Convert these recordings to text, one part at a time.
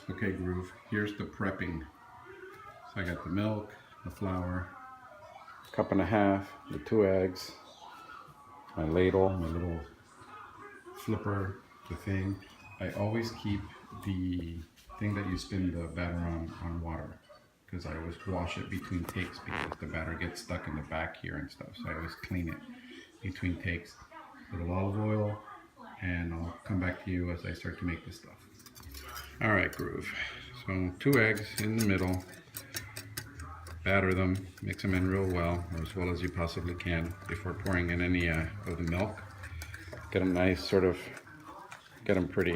Okay, Groove, here's the prepping. So I got the milk, the flour, cup and a half, the 2 eggs, my ladle, my little flipper, the thing. I always keep the thing that you spin the batter on water, because I always wash it between takes because the batter gets stuck in the back here and stuff. So I always clean it between takes. A little olive oil, and I'll come back to you as I start to make this stuff. All right, Groove. So 2 eggs in the middle. Batter them, mix them in real well, or as well as you possibly can before pouring in any of the milk. Get them nice, sort of, get them pretty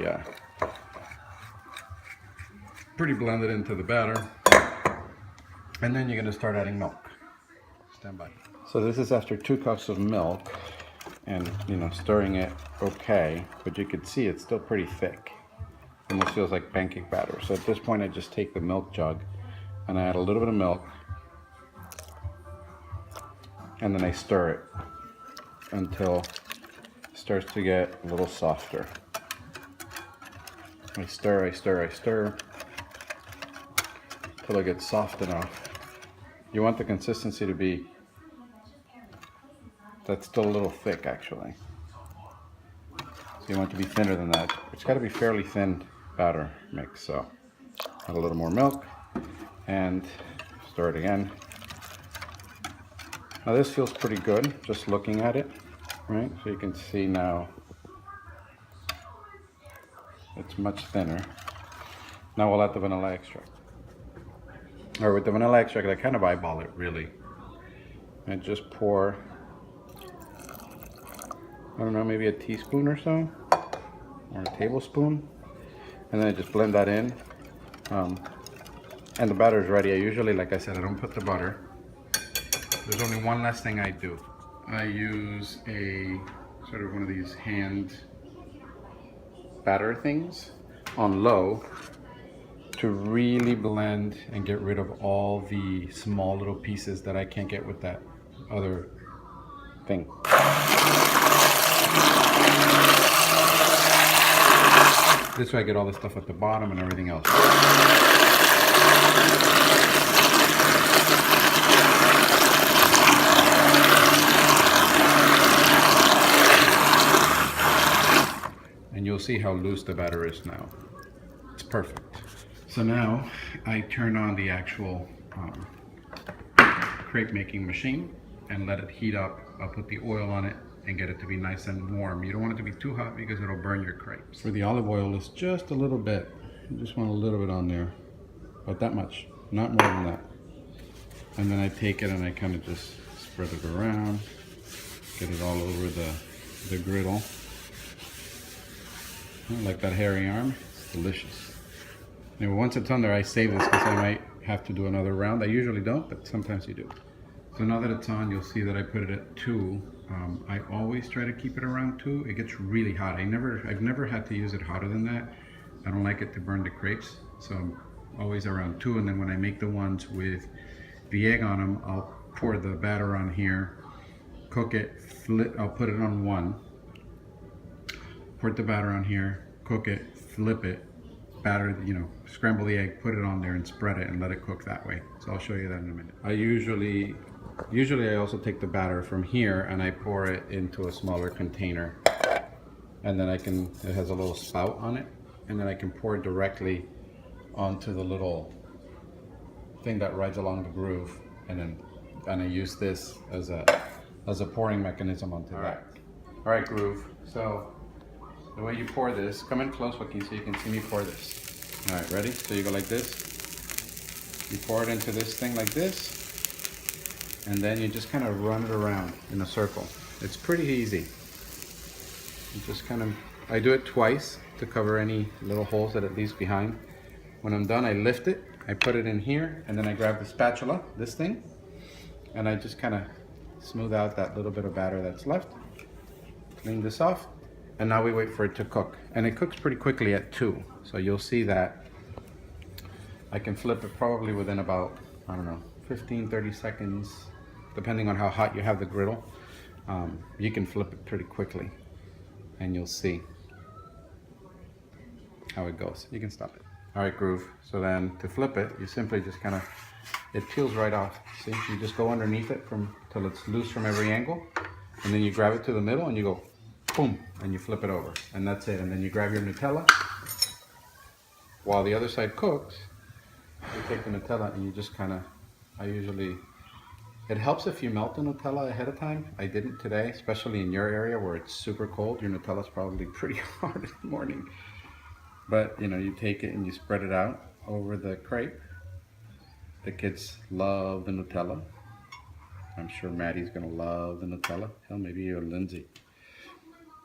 blended into the batter. And then you're gonna start adding milk. Stand by. So this is after 2 cups of milk, and stirring it okay, but you can see it's still pretty thick. Almost feels like pancake batter. So at this point I just take the milk jug and I add a little bit of milk, and then I stir it until it starts to get a little softer. I stir until it gets soft enough. You want the consistency to be, that's still a little thick actually. So you want it to be thinner than that. It's got to be fairly thin batter mix. So add a little more milk and stir it again. Now this feels pretty good, just looking at it, right? So you can see now it's much thinner. Now we'll add the vanilla extract. Or with the vanilla extract, I kind of eyeball it really. And just pour, I don't know, maybe a teaspoon or so, or a tablespoon. And then I just blend that in. And the batter is ready. I usually, like I said, I don't put the butter. There's only one last thing I do. I use a sort of one of these hand batter things on low to really blend and get rid of all the small little pieces that I can't get with that other thing. This way I get all the stuff at the bottom and everything else. And you'll see how loose the batter is now. It's perfect. So now I turn on the actual crepe making machine and let it heat up. I'll put the oil on it and get it to be nice and warm. You don't want it to be too hot because it'll burn your crepes. For the olive oil, it's just a little bit. You just want a little bit on there, about that much, not more than that. And then I take it and I kind of just spread it around, get it all over the griddle. Like that hairy arm, it's delicious. Now once it's on there, I save this because I might have to do another round. I usually don't, but sometimes you do. So now that it's on, you'll see that I put it at 2. I always try to keep it around 2. It gets really hot. I've never had to use it hotter than that. I don't like it to burn the crepes, so I'm always around 2. And then when I make the ones with the egg on them, I'll pour the batter on here, cook it, I'll put it on 1. Pour the batter on here, cook it, flip it, batter, scramble the egg, put it on there and spread it and let it cook that way. So I'll show you that in a minute. I usually I also take the batter from here and I pour it into a smaller container. And then it has a little spout on it, and then I can pour it directly onto the little thing that rides along the groove, and I use this as a pouring mechanism onto that. All right, Groove. So the way you pour this, come in close, Joaquin, so you can see me pour this. All right, ready? So you go like this. You pour it into this thing like this, and then you just kind of run it around in a circle. It's pretty easy. You just I do it twice to cover any little holes that it leaves behind. When I'm done, I lift it, I put it in here, and then I grab the spatula, this thing, and I just kind of smooth out that little bit of batter that's left. Clean this off. And now we wait for it to cook. And it cooks pretty quickly at 2. So you'll see that I can flip it probably within about, I don't know, 15, 30 seconds, depending on how hot you have the griddle. You can flip it pretty quickly and you'll see how it goes. You can stop it. All right, Groove. So then to flip it, you simply just kind of, it peels right off. See, you just go underneath it till it's loose from every angle. And then you grab it to the middle and you go, boom, and you flip it over. And that's it. And then you grab your Nutella. While the other side cooks, you take the Nutella and you just kind of, it helps if you melt the Nutella ahead of time. I didn't today, especially in your area where it's super cold. Your Nutella's probably pretty hard in the morning. But, you know, you take it and you spread it out over the crepe. The kids love the Nutella. I'm sure Maddie's gonna love the Nutella. Hell, maybe you and Lindsay.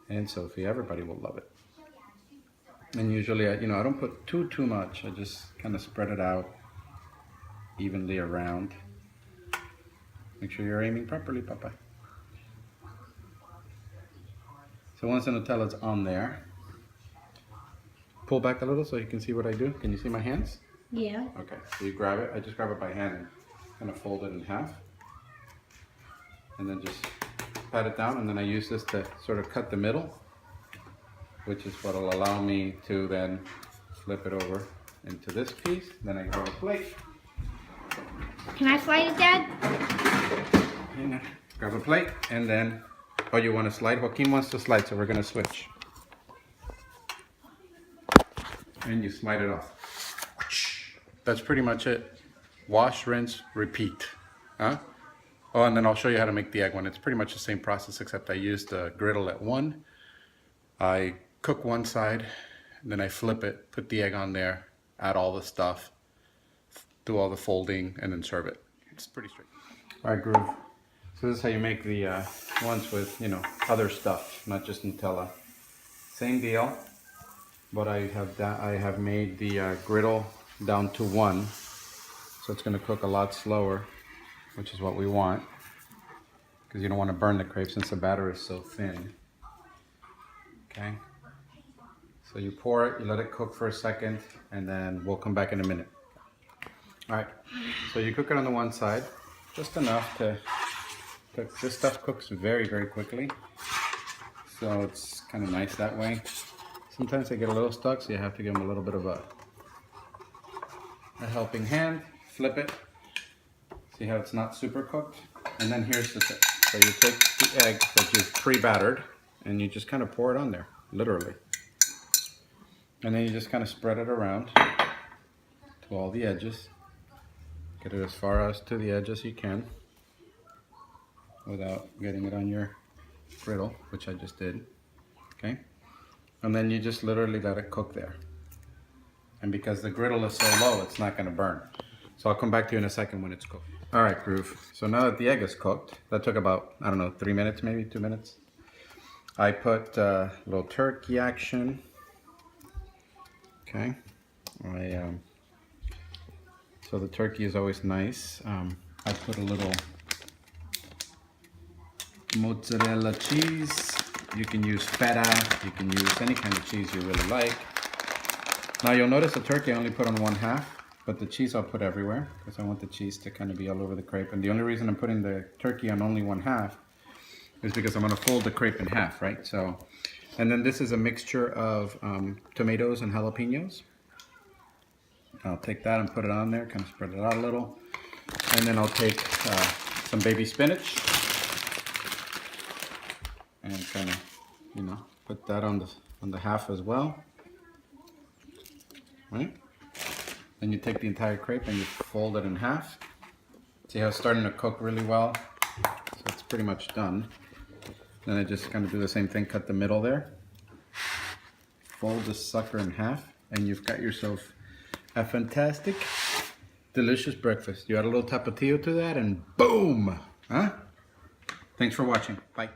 And Sophie, everybody will love it. And usually, I don't put too much. I just kind of spread it out evenly around. Make sure you're aiming properly, Papa. So once the Nutella's on there, pull back a little so you can see what I do. Can you see my hands? Yeah. Okay, so you grab it. I just grab it by hand and kind of fold it in half. And then just pat it down, and then I use this to sort of cut the middle, which is what will allow me to then flip it over into this piece. Then I grab a plate. Can I slide it, Dad? And grab a plate, and then, oh, you want to slide? Joaquin wants to slide, so we're going to switch. And you slide it off. That's pretty much it. Wash, rinse, repeat. Huh? Oh, and then I'll show you how to make the egg one. It's pretty much the same process, except I used the griddle at 1. I cook one side, then I flip it, put the egg on there, add all the stuff, do all the folding, and then serve it. It's pretty straight. All right, Groove. So this is how you make the ones with, other stuff, not just Nutella. Same deal, but I have made the griddle down to 1, so it's going to cook a lot slower, which is what we want, because you don't want to burn the crepe since the batter is so thin. Okay, so you pour it, you let it cook for a second, and then we'll come back in a minute. All right, so you cook it on the one side, just enough to cook. This stuff cooks very, very quickly, so it's kind of nice that way. Sometimes they get a little stuck, so you have to give them a little bit of a helping hand. Flip it. See how it's not super cooked? And then here's the thing. So you take the egg that you've pre-battered and you just kind of pour it on there, literally. And then you just kind of spread it around to all the edges. Get it as far as to the edge as you can without getting it on your griddle, which I just did. Okay? And then you just literally let it cook there. And because the griddle is so low, it's not going to burn. So I'll come back to you in a second when it's cooked. All right, Groove. So now that the egg is cooked, that took about, 3 minutes, maybe 2 minutes. I put a little turkey action. Okay. So the turkey is always nice. I put a little mozzarella cheese. You can use feta. You can use any kind of cheese you really like. Now you'll notice the turkey I only put on 1/2. But the cheese I'll put everywhere because I want the cheese to kind of be all over the crepe. And the only reason I'm putting the turkey on only 1/2 is because I'm going to fold the crepe in half, right? So, and then this is a mixture of tomatoes and jalapenos. I'll take that and put it on there, kind of spread it out a little. And then I'll take some baby spinach and kind of, put that on the half as well, right? Then you take the entire crepe and you fold it in half. See how it's starting to cook really well? So it's pretty much done. Then I just kind of do the same thing, cut the middle there. Fold this sucker in half and you've got yourself a fantastic, delicious breakfast. You add a little tapatio to that and boom! Huh? Thanks for watching. Bye.